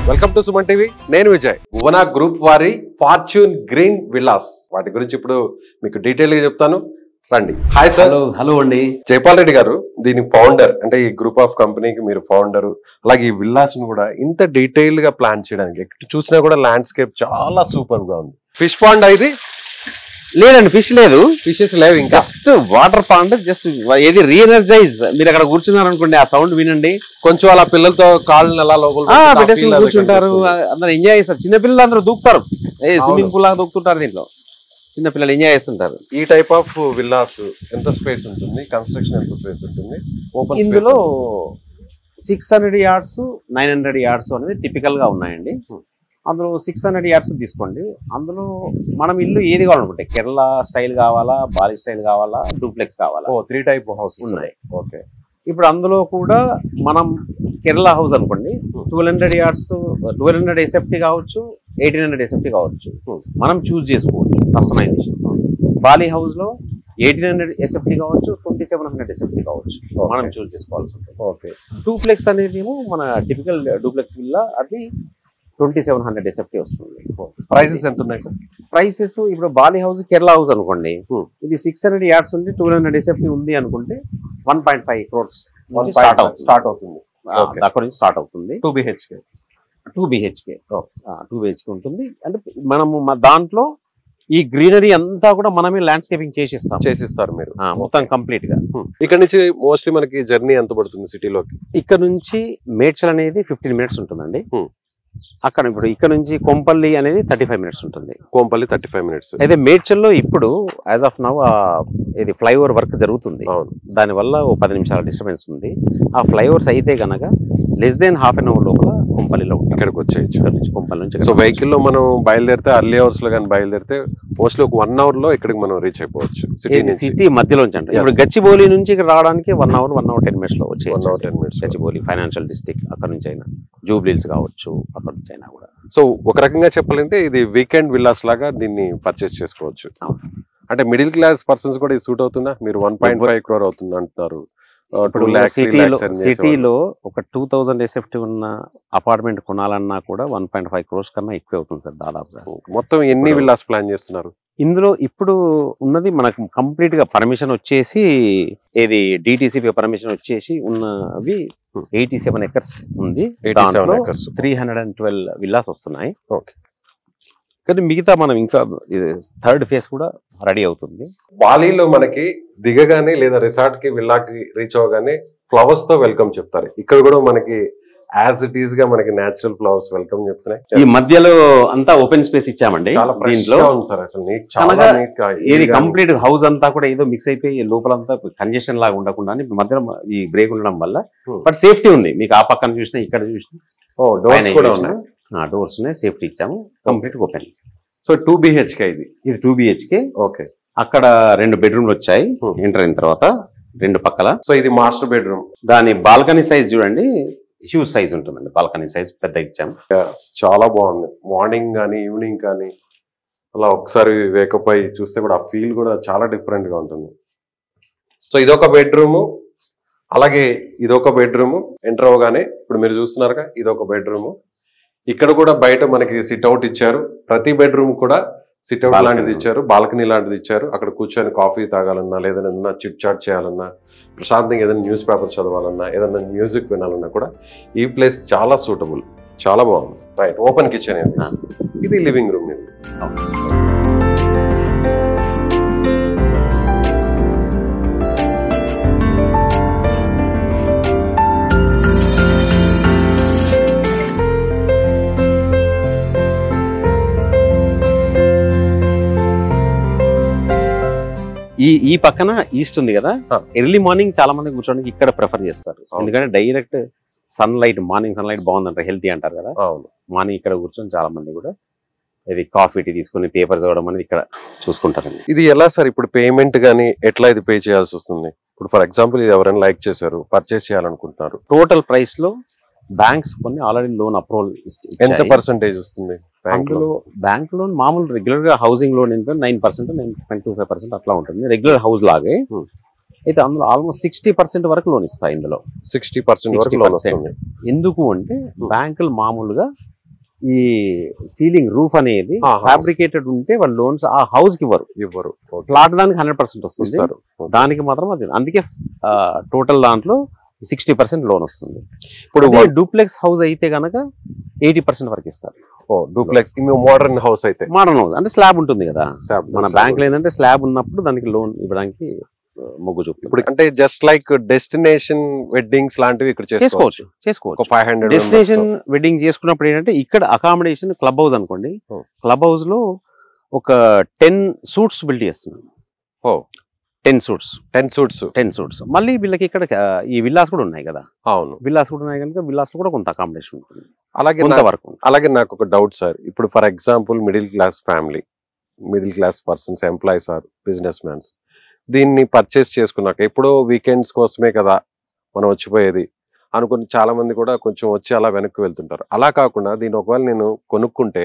Welcome to Suman TV. నేను విజయ్. భువన group వారి fortune green villas వాటి గురించి ఇప్పుడు మీకు డీటెయిల్ గా చెప్తాను, రండి. Hi sir. హలో అండి. జైపాల్ రెడ్డి గారు దీని ఫౌండర్, అంటే ఈ గ్రూప్ ఆఫ్ కంపెనీకి మీరు ఫౌండర్. అలాగే ఈ విల్లాస్ ను కూడా ఇంత డీటెయిల్ గా ప్లాన్ చేయడానికి ఎక్కడ చూసినా కూడా ల్యాండ్స్కేప్ చాలా సూపర్ గా ఉంది. ఫిష్ పాండ్ ఇది లేదండి, ఫిష్ లేదు, ఫిషెస్ లేవు, ఇంకా జస్ట్ వాటర్ పాండ్. జస్ట్ ఏది రీఎనర్జైజ్. మీరు అక్కడ కూర్చున్నారు అనుకోండి, ఆ సౌండ్ వినండి. కొంచెం అలా పిల్లలతో కాళ్ళని ఎలా పెట్టేసి కూర్చుంటారు, అందరూ ఎంజాయ్ చేస్తారు. చిన్నపిల్లలు అందరూ దూకుతారు, స్విమ్మింగ్ పూల్ లాగా దూకుతుంటారు. దీంట్లో చిన్నపిల్లలు ఎంజాయ్ చేస్తుంటారు. ఈ టైప్ ఆఫ్ విల్లాస్ ఎంత స్పేస్ ఉంటుంది, కన్స్ట్రక్షన్ ఎంత స్పేస్ ఉంటుంది? ఓపెన్ ఇందులో 600 yards 900 yards అనేది టిపికల్ గా ఉన్నాయండి. అందులో 600 yards తీసుకోండి. అందులో మనం ఇల్లు ఏది కావాలనుకుంటే, కేరళ స్టైల్ కావాలా, బాలి స్టైల్ కావాలా, డూప్లెక్స్ కావాలా, 3 టైప్ హౌస్ ఉన్నాయి. ఓకే. ఇప్పుడు అందులో కూడా మనం కేరళ హౌస్ అనుకోండి, 1200 yards 1200 SFT కావచ్చు, 1800 SFT కావచ్చు, మనం చూస్ చేసుకోవచ్చు కస్టమైజేషన్. బాలి హౌస్ లో 1800 SFT కావచ్చు, 2700 SFT కావచ్చు, మనం చూస్ చేసుకోవాల్సి ఉంటుంది. ఓకే. డూప్లెక్స్ అనేది ఏమో మన టిపికల్ డూప్లెక్స్ విల్లా, అది 2700 SFT వస్తుంది. ప్రైసెస్ ఎంత ఉన్నాయి సార్? ప్రైసెస్ ఇప్పుడు బాలి హౌస్ కేరళ హౌస్ అనుకోండి, ఇది 600 yards ఉంది, 1200 SFT ఉంది అనుకుంటే 1.5 crores స్టార్ట్ అవుతుంది. అక్కడ నుంచి స్టార్ట్ అవుతుంది. 2 BHK 2 BHK ఉంటుంది. అంటే మనము దాంట్లో ఈ గ్రీనరీ అంతా కూడా మనమే ల్యాండ్స్కేపింగ్ చేసిస్తారు మీరు మొత్తం కంప్లీట్ గా. ఇక్కడ నుంచి మోస్ట్లీ మనకి జర్నీ ఎంత పడుతుంది సిటీలోకి? ఇక్కడ నుంచి మేడ్చల్ అనేది 15 minutes ఉంటుందండి. అక్కడ ఇప్పుడు ఇక్కడ నుంచి కొంపల్లి అనేది 35 minutes ఉంటుంది. కోంపల్లి 35 minutes. అయితే మేడ్చల్లో ఇప్పుడు యాజ్ ఆఫ్ నౌ ఇది ఫ్లైఓవర్ వర్క్ జరుగుతుంది. దానివల్ల 10 నిమిషాల డిస్టర్బెన్స్ ఉంది. ఆ ఫ్లైఓవర్స్ అయితే కనుక less than half an hour లోపల కొంపల్లిలో ఇక్కడికి వచ్చేయచ్చు. ఇక్కడ నుంచి కొంపల్లి నుంచి. సో వెహికల్ లో మనం బయలుదేరితే అర్లీ అవర్స్ లో కానీ బయలుదేరితే మోస్ట్లీ ఒక 1 hour లో ఇక్కడికి మనం రీచ్ అయిపోవచ్చు. సిటీ మధ్యలోంచి అంటే ఇప్పుడు గచ్చిబౌలి నుంచి ఇక్కడ రావడానికి 1 hour 10 minutes లో వచ్చే 1 hour 10 minutes. Gachibowli financial district, అక్కడ నుంచి అయినా జూబ్లీహిల్స్ కావచ్చు, అక్కడ నుంచి అయినా కూడా. సో ఒక రకంగా చెప్పాలంటే ఇది వీకెండ్ విల్లాస్ లాగా దీన్ని పర్చేస్ చేసుకోవచ్చు. అంటే మిడిల్ క్లాస్ పర్సన్స్ కూడా ఇది సూట్ అవుతుందా? మీరు 1.5 crore అవుతుంది అంటున్నారు. సిటీలో ఒక 2000 SFT ఉన్న అపార్ట్మెంట్ కొనాలన్నా కూడా 1.5 crores కన్నా ఎక్కువ అవుతుంది సార్ దాదాపుగా. మొత్తం ఎన్ని విల్లాస్ ప్లాన్ చేస్తున్నారు? ఇందులో ఇప్పుడు ఉన్నది మనకు కంప్లీట్ గా పర్మిషన్ వచ్చేసి, ఏది DTCP పర్మిషన్ వచ్చేసి ఉన్నవి 87 acres ఉంది. 312 విల్లాస్ వస్తున్నాయి. కానీ మిగతా మనం ఇంకా 3rd phase కూడా రెడీ అవుతుంది. బాలీలో మనకి దిగగానే లేదా రిసార్ట్ కి విల్లాకి రీచ్ అవగానే ఫ్లవర్స్ తో వెల్కమ్ చెప్తారు. ఇక్కడ కూడా మనకి యాజ్ ఇట్ ఈస్ గా మనకి నేచురల్ ఫ్లవర్స్ వెల్కమ్ చెప్తున్నాయి. ఈ మధ్యలో అంతా ఓపెన్ స్పేస్ ఇచ్చామండి. దీంట్లో ఏది కంప్లీట్ హౌస్ అంతా కూడా ఏదో మిక్స్ అయిపోయి లోపలంతా కంజెషన్ లాగా ఉండకుండా మధ్యలో ఈ బ్రేక్ ఉండడం వల్ల బట్ సేఫ్టీ ఉంది. మీకు ఆ పక్కన చూసినా ఇక్కడ చూసినా డోర్స్ కూడా ఉన్నాయి. డోర్స్ ఉన్నాయి, సేఫ్టీ ఇచ్చాము, కంప్లీట్ ఓపెన్. సో 2 BHK ఇది 2 BHK. ఓకే. అక్కడ 2 bedrooms వచ్చాయి ఎంటర్ అయిన తర్వాత 2 పక్కల. సో ఇది మాస్టర్ బెడ్రూమ్. దాని బాల్కనీ సైజ్ చూడండి, హ్యూజ్ సైజ్ ఉంటుందండి. బాల్కనీ సైజ్ పెద్ద ఇచ్చాము. చాలా బాగుంది. మార్నింగ్ కానీ ఈవినింగ్ కానీ అలా ఒకసారి వేకప్ అయ్యి చూస్తే కూడా ఆ ఫీల్ కూడా చాలా డిఫరెంట్ గా ఉంటుంది. సో ఇదొక బెడ్రూమ్, అలాగే ఇదొక బెడ్రూమ్. ఎంటర్ అవగానే ఇప్పుడు మీరు చూస్తున్నారుగా ఇదొక బెడ్రూమ్. ఇక్కడ కూడా బయట మనకి సిట్అవుట్ ఇచ్చారు. ప్రతి బెడ్రూమ్ కూడా సిట్అవుట్ లాంటిది ఇచ్చారు, బాల్కనీ లాంటిది ఇచ్చారు. అక్కడ కూర్చొని కాఫీ తాగాలన్నా, లేదన్నా చిట్ చాట్ చేయాలన్నా, ప్రశాంతంగా ఏదైనా న్యూస్ పేపర్ చదవాలన్నా, ఏదన్నా మ్యూజిక్ వినాలన్నా కూడా ఈ ప్లేస్ చాలా సూటబుల్, చాలా బాగుంది. రైట్. ఓపెన్ కిచెన్ ఇది లివింగ్ రూమ్. ఇది ఈ పక్కన ఈస్ట్ ఉంది కదా, ఎర్లీ మార్నింగ్ చాలా మంది కూర్చోడానికి ఇక్కడ ప్రిఫర్ చేస్తారు. ఎందుకంటే డైరెక్ట్ సన్లైట్, మార్నింగ్ సన్లైట్ బాగుందంటారు, హెల్తీ అంటారు కదా. మార్నింగ్ ఇక్కడ కూర్చొని చాలా మంది కూడా ఇది కాఫీ టీ తీసుకుని పేపర్స్ ఇవ్వడం అనేది ఇక్కడ చూసుకుంటారండి. ఇది ఎలా సార్ ఇప్పుడు పేమెంట్ గానీ ఎట్లా ఇది పే చేయాల్సి వస్తుంది? ఇప్పుడు ఫర్ ఎగ్జాంపుల్ ఇది ఎవరైనా లైక్ చేశారు, పర్చేస్ చేయాలనుకుంటున్నారు, టోటల్ ప్రైస్ లో బ్యాంక్స్ కొన్ని ఆల్రెడీ లోన్ అప్రూవల్ ఎంత పర్సెంటేజ్ వస్తుంది? అందులో బ్యాంక్ లోన్ మామూలు రెగ్యులర్ గా హౌసింగ్ లోన్ ఎంత 9%, 9.25% అట్లా ఉంటుంది రెగ్యులర్ హౌస్ లాగే. అయితే అందులో ఆల్మోస్ట్ 60% వరకు లోన్ ఇస్తాయి. ఇందులో 60% వరకు లోన్ వస్తుంది. ఎందుకు అంటే బ్యాంకులు మామూలుగా ఈ సీలింగ్ రూఫ్ అనేది ఫ్యాబ్రికేటెడ్ ఉంటే వాళ్ళు లోన్స్ ఆ హౌస్ కి ఇవ్వరు. ప్లాట్ దానికి 100% వస్తుంది, దానికి మాత్రం అది. అందుకే టోటల్ దాంట్లో 60% లోన్ వస్తుంది. ఇప్పుడు డూప్లెక్స్ హౌస్ అయితే కనుక 80% వరకు ఇస్తారు. డూప్లెక్స్ మోడర్న్ హౌస్ అయితే, మోడర్న్ హౌస్ అంటే స్లాబ్ ఉంటుంది కదా, మన బ్యాంక్ లో ఏంటంటే స్లాబ్ ఉన్నప్పుడు దానికి లోన్ ఇవ్వడానికి మొగ్గు చూపుతుంది. ఇప్పుడు అంటే జస్ట్ లైక్ డెస్టినేషన్ వెడ్డింగ్స్ లాంటివి ఇక్కడ చేసుకోవచ్చు. 500 డెస్టినేషన్ వెడ్డింగ్ చేసుకున్నప్పుడు ఏంటంటే ఇక్కడ అకామిడేషన్ క్లబ్ హౌస్ అనుకోండి, క్లబ్ హౌస్ లో ఒక 10 సూట్స్ బిల్డ్ చేస్తున్నాం. 10 సూట్స్ మళ్ళీ వీళ్ళకి ఇక్కడ ఈ విల్లాస్ కూడా ఉన్నాయి కదా. అవును, విల్లాస్ కూడా ఉన్నాయి కనుక విల్లాస్ లో కూడా కొంత అకామిడేషన్ ఉంటుంది. అలాగే నాకు ఒక డౌట్ సార్, ఇప్పుడు for example middle class family, middle class persons, employees or business mans దీన్ని పర్చేస్ చేసుకున్నాక ఎప్పుడో వీకెండ్స్ కోసమే కదా మనం వచ్చిపోయేది అనుకుని చాలా మంది కూడా కొంచెం వచ్చి అలా వెనక్కి వెళ్తుంటారు. అలా కాకుండా దీన్ని ఒకవేళ నేను కొనుక్కుంటే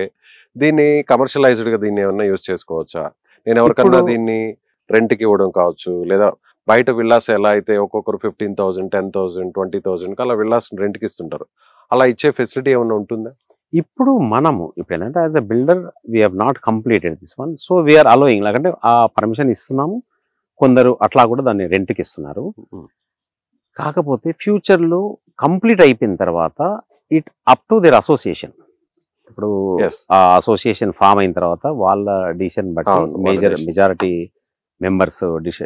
దీన్ని కమర్షియలైజ్డ్ గా దీన్ని ఏమన్నా యూజ్ చేసుకోవచ్చా? నేను ఎవరికన్నా దీన్ని రెంట్కి ఇవ్వడం కావచ్చు, లేదా బయట విల్లాస్ ఎలా అయితే ఒక్కొక్కరు 15,000, 10,000, 20,000 అలా విల్లాస్ రెంట్కి ఇస్తుంటారు, అలా ఇచ్చే ఫెసిలిటీ ఏమైనా ఉంటుందా? ఇప్పుడు ఏంటంటే as a builder we have not completed this one, so we are allowing, అంటే ఆ పర్మిషన్ ఇస్తున్నాము. కొందరు అట్లా కూడా దాన్ని రెంట్కి ఇస్తున్నారు. కాకపోతే ఫ్యూచర్ లో కంప్లీట్ అయిపోయిన తర్వాత it up to their association. ఇప్పుడు ఆ అసోసియేషన్ ఫామ్ అయిన తర్వాత వాళ్ళ డిసిషన్ బట్టి, మెజారిటీ మెంబర్స్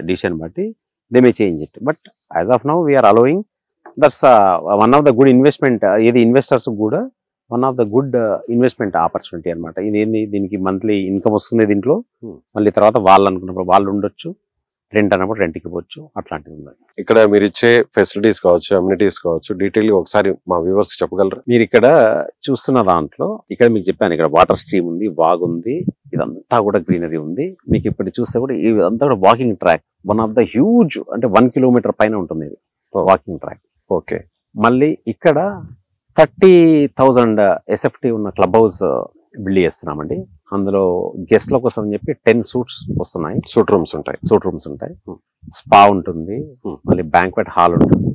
డిసిషన్ బట్టి they may change it. But as of now we are allowing. That's one of the good investment. ఇది ఇన్వెస్టర్స్ కూడా one of the good investment opportunity అనమాట. ఇదేంది, దీనికి మంత్లీ ఇన్కమ్ వస్తుంది దీంట్లో. మళ్ళీ తర్వాత వాళ్ళు అనుకున్నప్పుడు వాళ్ళు ఉండొచ్చు, రెంట్ అన్నప్పుడు రెంట్కి ఇవ్వచ్చు, అట్లాంటివి ఉన్నాయి. ఇక్కడ మీరు ఇచ్చే ఫెసిలిటీస్ కావచ్చు, అమ్యూనిటీస్ కావచ్చు, డీటెయిల్ ఒకసారి మా వ్యూవర్స్ చెప్పగలరా? మీరు ఇక్కడ చూస్తున్న దాంట్లో ఇక్కడ మీకు చెప్పాను, ఇక్కడ వాటర్ స్ట్రీమ్ ఉంది, బాగుంది, ఇదంతా కూడా గ్రీనరీ ఉంది. మీకు ఇప్పుడు చూస్తే కూడా ఇదంతా కూడా walking track, one of the huge, అంటే 1 కిలోమీటర్ పైన ఉంటుంది ఇది వాకింగ్ ట్రాక్. ఓకే. మళ్ళీ ఇక్కడ 30,000 SFT ఉన్న క్లబ్ హౌస్ బిల్డ్ చేస్తున్నామండి. అందులో గెస్ట్ల కోసం అని చెప్పి 10 సూట్స్ వస్తున్నాయి. సూట్ రూమ్స్ ఉంటాయి. స్పా ఉంటుంది, మళ్ళీ బ్యాంక్వెట్ హాల్ ఉంటుంది,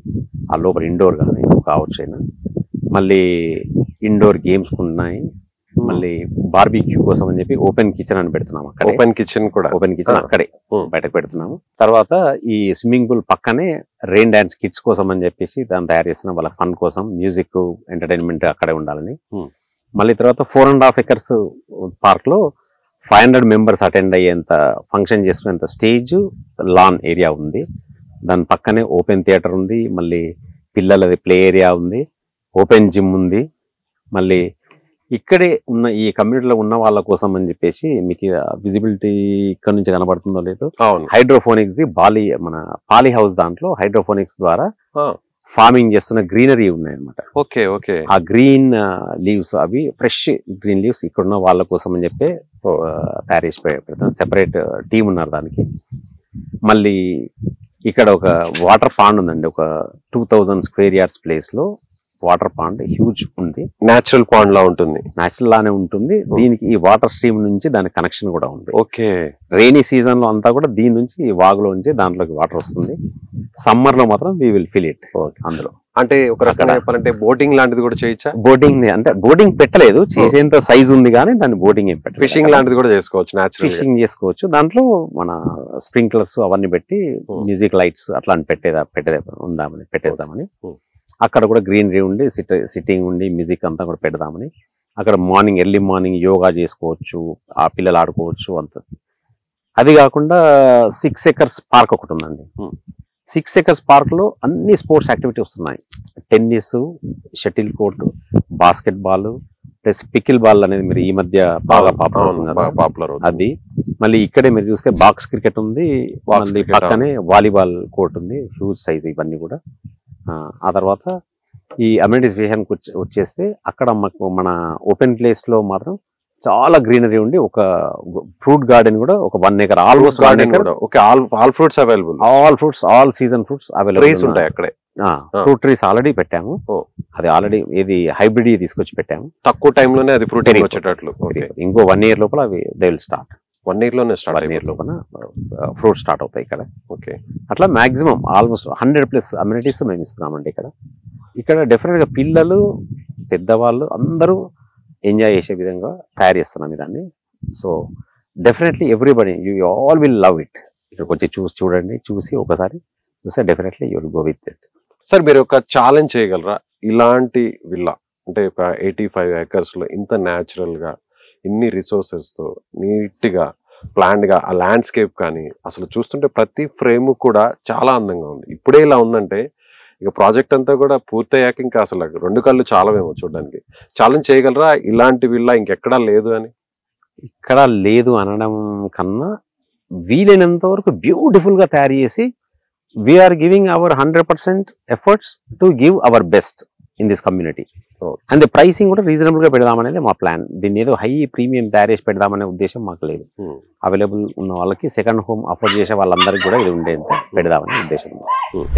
ఆ లోపల ఇండోర్ కానీ కావచ్చు అయినా, మళ్ళీ ఇండోర్ గేమ్స్ ఉన్నాయి, మళ్ళీ బార్బిక్యూ కోసం అని చెప్పి ఓపెన్ కిచెన్ అని పెడుతున్నాము. అక్కడ ఓపెన్ కిచెన్ అక్కడే బయటకు పెడుతున్నాము. తర్వాత ఈ స్విమ్మింగ్ పూల్ పక్కనే రెయిన్ డాన్స్ కిడ్స్ కోసం అని చెప్పేసి దాన్ని తయారు చేస్తున్నాం. వాళ్ళ ఫన్ కోసం, మ్యూజిక్, ఎంటర్టైన్మెంట్ అక్కడే ఉండాలని. మళ్ళీ తర్వాత 4.5 acres పార్క్ లో 500 మెంబర్స్ అటెండ్ అయ్యేంత, ఫంక్షన్ చేసుకునేంత స్టేజ్, లాన్ ఏరియా ఉంది. దాని పక్కనే ఓపెన్ థియేటర్ ఉంది, మళ్ళీ పిల్లలది ప్లే ఏరియా ఉంది, ఓపెన్ జిమ్ ఉంది. మళ్ళీ ఇక్కడే ఉన్న ఈ కమ్యూనిటీలో ఉన్న వాళ్ళ కోసం అని చెప్పేసి మీకు విజిబిలిటీ ఇక్కడ నుంచి కనబడుతుందో లేదో, హైడ్రోఫోనిక్స్ ది మన పాలీ హౌస్ దాంట్లో హైడ్రోఫోనిక్స్ ద్వారా ఫార్మింగ్ చేస్తున్న గ్రీనరీ ఉన్నాయన్నమాట. ఓకే. ఆ గ్రీన్ లీవ్స్, అవి ఫ్రెష్ గ్రీన్ లీవ్స్ ఇక్కడ ఉన్న వాళ్ళ కోసం అని చెప్పి తయారు చేసి పెడతాం. సెపరేట్ టీమ్ ఉన్నారు దానికి. మళ్ళీ ఇక్కడ ఒక వాటర్ పాండ్ ఉందండి, ఒక 2000 square yards ప్లేస్ లో వాటర్ పాండ్ హ్యూజ్ ఉంది. నేచురల్ పాండ్ లా ఉంటుంది, నేచురల్ లానే ఉంటుంది. దీనికి ఈ వాటర్ స్ట్రీమ్ నుంచి దానికి కనెక్షన్ కూడా ఉంది. ఓకే. రైనీ సీజన్ లో అంతా కూడా దీని నుంచి, ఈ వాగులో నుంచి దాంట్లోకి వాటర్ వస్తుంది. సమ్మర్ లో మాత్రం వీ విల్ ఫిల్ ఇట్. అందులో అంటే ఒక రకంగా చెప్పాలంటే బోటింగ్ లాంటిది కూడా చేయొచ్చా? బోటింగ్ అంటే బోటింగ్ పెట్టలేదు, చేసేంత సైజ్ ఉంది కానీ దాన్ని బోటింగ్ ఏం పెట్టలేదు. ఫిషింగ్ లాంటిది కూడా చేసుకోవచ్చు, ఫిషింగ్ చేసుకోవచ్చు. దాంట్లో మన స్ప్రింక్లర్స్ అవన్నీ పెట్టి మ్యూజిక్ లైట్స్ అట్లాంటి పెట్టేద్దామని అక్కడ కూడా గ్రీనరీ ఉండి, సిట్టింగ్ ఉండి, మ్యూజిక్ అంతా కూడా పెడదామని. అక్కడ ఎర్లీ మార్నింగ్ యోగా చేసుకోవచ్చు, ఆ పిల్లలు ఆడుకోవచ్చు అంత. అది కాకుండా 6 acres పార్క్ ఒకటి ఉందండి. 6 acres పార్క్ లో అన్ని స్పోర్ట్స్ యాక్టివిటీ వస్తున్నాయి. Tennis, shuttle court, basket ball, plus pickle ball అనేది మీరు ఈ మధ్య బాగా పాపులర్ అది. మళ్ళీ ఇక్కడే మీరు చూస్తే బాక్స్ క్రికెట్ ఉంది, మళ్ళీ పక్కనే వాలీబాల్ కోర్ట్ ఉంది, హ్యూజ్ సైజ్ ఇవన్నీ కూడా. ఆ తర్వాత ఈ అమ్యూనిటీస్ విషయానికి వచ్చేస్తే అక్కడ మన ఓపెన్ ప్లేస్ లో మాత్రం చాలా గ్రీనరీ ఉండి, ఒక ఫ్రూట్ గార్డెన్ కూడా ఒక 1 acre, almost 1 acre. All fruits available, all season fruits available ఉంటాయి అక్కడే. ఫ్రూట్ ట్రీస్ ఆల్రెడీ పెట్టాము, అది ఆల్రెడీ ఇది హైబ్రిడ్ తీసుకొచ్చి పెట్టాము. తక్కువ టైం లోనే అది ఫ్రూటింగ్ వచ్చేటట్లు. ఇంకో 1 year లోపల అవి దే విల్ స్టార్ట్. 1 year లోనే 1 year లోపల ఫ్రూట్ స్టార్ట్ అవుతాయి ఇక్కడ. ఓకే. అట్లా మాక్సిమం ఆల్మోస్ట్ 100+ అమ్యూనిటీస్ మేము ఇస్తున్నామండి ఇక్కడ. డెఫినెట్ గా పిల్లలు, పెద్దవాళ్ళు అందరూ ఎంజాయ్ చేసే విధంగా తయారు చేస్తున్నాం దాన్ని. So definitely everybody you all will love it. ఇక్కడికి వచ్చి చూడండి, చూసి ఒకసారి చూస్తే definitely you will go with this. Sir మీరు ఒక ఛాలెంజ్ చేయగలరా? ఇలాంటి విల్లా అంటే 85 acres లో ఇంత న్యాచురల్ గా ఇన్ని రిసోర్సెస్ తో నీట్ గా ప్లాన్డ్ గా ఆ ల్యాండ్స్కేప్ కానీ అసలు చూస్తుంటే ప్రతి ఫ్రేమ్ కూడా చాలా అందంగా ఉంది. ఇప్పుడే ఇలా ఉందంటే ఇక ప్రాజెక్ట్ అంతా కూడా పూర్తయ్యాక ఇంకా అసలు 2 కళ్ళు చాలవేమో చూడడానికి. ఛాలెంజ్ చేయగలరా ఇలాంటి విల్లా ఇంకెక్కడా లేదు అని? ఇక్కడ లేదు అనడం కన్నా వీలైనంత వరకు బ్యూటిఫుల్ గా తయారు చేసి we are giving our 100% efforts to give our best in this community. And pricing కూడా రీజనబుల్ గా పెడదామనేది మా ప్లాన్. దీన్ని ఏదో హై ప్రీమియం తయారు చేసి పెడదామనే ఉద్దేశం మాకు లేదు. అవైలబుల్ ఉన్న వాళ్ళకి సెకండ్ హోమ్ అఫోర్డ్ చేసే వాళ్ళందరికీ కూడా ఇది ఉండేంత పెడదామనే ఉద్దేశం.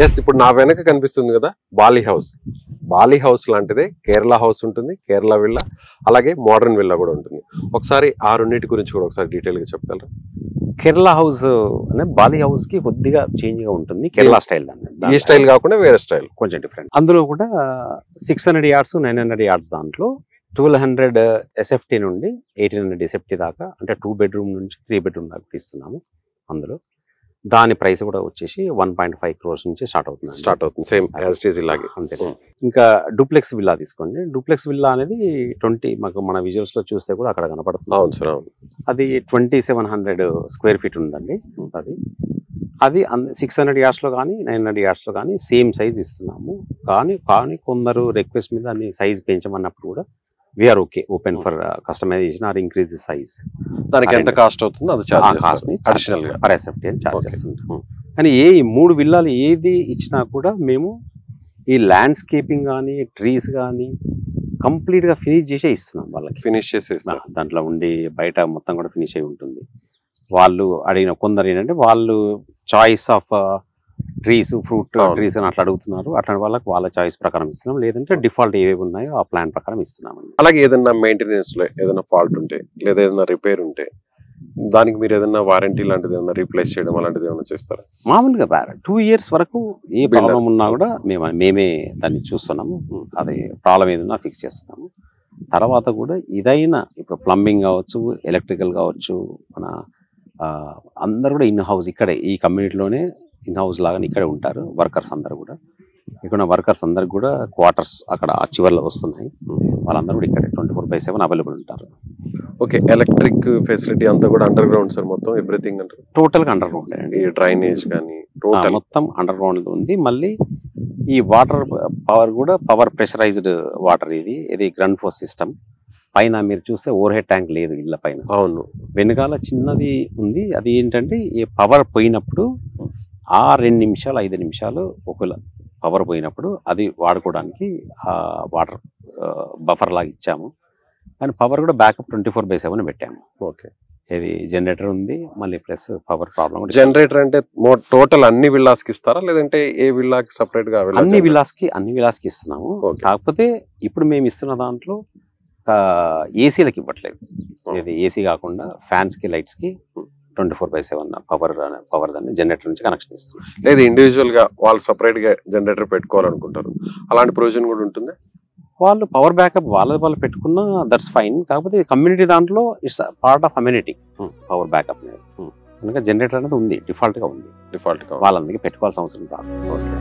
ఎస్, ఇప్పుడు నా వెనక కనిపిస్తుంది కదా బాలీ హౌస్. బాలీ హౌస్ లాంటిదే కేరళ హౌస్ ఉంటుంది, కేరళ విల్లా, అలాగే మోడర్న్ విల్లా కూడా ఉంటుంది. ఒకసారి ఆ రెండింటి గురించి కూడా ఒకసారి డీటెయిల్ గా చెప్పగలరా? కేరళ హౌస్ అనే బాలీ హౌస్ కి కొద్దిగా చేంజ్ గా ఉంటుంది. కేరళ స్టైల్ ఈ స్టైల్ కాకుండా వేరే స్టైల్ కొంచెం డిఫరెంట్. అందులో కూడా 600 yards 900 yards దాంట్లో 1200 SFT నుండి 1800 SFT దాకా, అంటే 2 bedroom నుంచి 3 bedroom దాకా ఇస్తున్నాము. అందులో దాని ప్రైస్ కూడా వచ్చేసి 1.5 crores నుంచి స్టార్ట్ అవుతుంది. సేమ్ యాజ్ ఇట్ ఈస్ ఇలాగే. అంతే. ఇంకా డూప్లెక్స్ విల్లా తీసుకోండి. డూప్లెక్స్ విల్లా అనేది 20 మాకు మన విజువల్స్ లో చూస్తే కూడా అక్కడ కనపడుతుంది. అవును సార్, అవును. అది 2700 square feet ఉందండి. అది 600 yards లో కానీ 900 yards లో కానీ సేమ్ సైజ్ ఇస్తున్నాము. కానీ కొందరు రిక్వెస్ట్ మీద అన్ని సైజ్ పెంచమన్నప్పుడు కూడా we are open for customization or increase the size. దానికి ఎంత కాస్ట్ అవుతుందో అది అడిషనల్ గా పర్ SFT అని చార్జ్ చేస్తుంటాం. కానీ ఏ 3 విల్లాలు ఏది ఇచ్చినా కూడా మేము ఈ ల్యాండ్స్కేపింగ్ కానీ ట్రీస్ కానీ కంప్లీట్ గా ఫినిష్ చేసే ఇస్తున్నాం వాళ్ళకి. ఫినిష్ చేసే దాంట్లో ఉండి బయట మొత్తం కూడా ఫినిష్ అయి ఉంటుంది. వాళ్ళు అడిగిన కొందరు ఏంటంటే వాళ్ళు choice of trees, fruit trees అని అట్లా అడుగుతున్నారు. అట్లాంటి వాళ్ళకి వాళ్ళ చాయిస్ ప్రకారం ఇస్తున్నాం. లేదంటే డిఫాల్ట్ ఏవేవి ఉన్నాయో ఆ ప్లాన్ ప్రకారం ఇస్తున్నామండి. అలాగే ఏదైనా మెయింటెనెన్స్ లో ఏదైనా ఫాల్ట్ ఉంటే లేదా ఏదైనా రిపేర్ ఉంటే దానికి మీరు ఏదైనా వారంటీ లాంటిది ఏమైనా రీప్లేస్ చేయడం అలాంటిది ఏమైనా చేస్తారా? మామూలుగా 2 years వరకు ఏ ప్రాబ్లం ఉన్నా కూడా మేమే దాన్ని చూస్తున్నాము. అది ప్రాబ్లం ఏదైనా ఫిక్స్ చేస్తున్నాము. తర్వాత కూడా ఇదైనా ఇప్పుడు ప్లంబింగ్ కావచ్చు, ఎలక్ట్రికల్ కావచ్చు, మన అందరు కూడా ఇన్ హౌస్ ఇక్కడే ఈ కమ్యూనిటీలోనే ఇన్ హౌస్ లాగా ఇక్కడే ఉంటారు. వర్కర్స్ అందరు కూడా ఇక్కడ వర్కర్స్ అందరికి కూడా క్వార్టర్స్ అక్కడ చివర్లో వస్తున్నాయి. వాళ్ళందరూ కూడా ఇక్కడే 24/7 అవైలబుల్ ఉంటారు. ఓకే, ఎలక్ట్రిక్ ఫెసిలిటీ అంతా కూడా అండర్ గ్రౌండ్ సార్? మొత్తం ఎవ్రీథింగ్ టోటల్ గా అండర్ గ్రౌండ్ అండి. డ్రైనేజ్ కానీ మొత్తం అండర్ గ్రౌండ్ ఉంది. మళ్ళీ ఈ వాటర్ పవర్ కూడా పవర్ ప్రెషరైజ్డ్ వాటర్. ఇది గ్రౌండ్ ఫోర్స్ సిస్టమ్. పైన మీరు చూస్తే ఓవర్ హెడ్ ట్యాంక్ లేదు ఇళ్ళ పైన. అవును, వెనకాల చిన్నది ఉంది. అది ఏంటంటే ఈ పవర్ పోయినప్పుడు 2 నిమిషాలు 5 నిమిషాలు ఒకవేళ పవర్ పోయినప్పుడు అది వాడుకోవడానికి ఆ వాటర్ బఫర్ లాగా ఇచ్చాము. కానీ పవర్ కూడా బ్యాకప్ 24/7 పెట్టాము. ఓకే, ఇది జనరేటర్ ఉంది. మళ్ళీ ప్లస్ పవర్ ప్రాబ్లం. జనరేటర్ అంటే టోటల్ అన్ని విల్లాస్ కి ఇస్తారా లేదంటే ఏ విల్లాకి సపరేట్ గా? అన్ని విల్లాస్ కి ఇస్తున్నాము. కాకపోతే ఇప్పుడు మేము ఇస్తున్న దాంట్లో ఏసీలకి ఇవ్వట్లేదు. ఇది ఏసీ కాకుండా ఫ్యాన్స్ కి, లైట్స్ కి 24/7 పవర్ దాన్ని జనరేటర్ నుంచి కనెక్షన్ ఇస్తుంది. లేదు ఇండివిజువల్ గా వాళ్ళు సపరేట్ గా జనరేటర్ పెట్టుకోవాలనుకుంటారు, అలాంటి ప్రొవిజన్ కూడా ఉంటుంది? వాళ్ళు పవర్ బ్యాకప్ వాళ్ళు పెట్టుకున్నా దట్స్ ఫైన్. కాకపోతే కమ్యూనిటీ దాంట్లో it's part of community power backup అనేది. కనుక జనరేటర్ అనేది ఉంది, డిఫాల్ట్ గా ఉంది. డిఫాల్ట్ గా వాళ్ళందరికీ పెట్టుకోవాల్సిన అవసరం రాదు. ఓకే.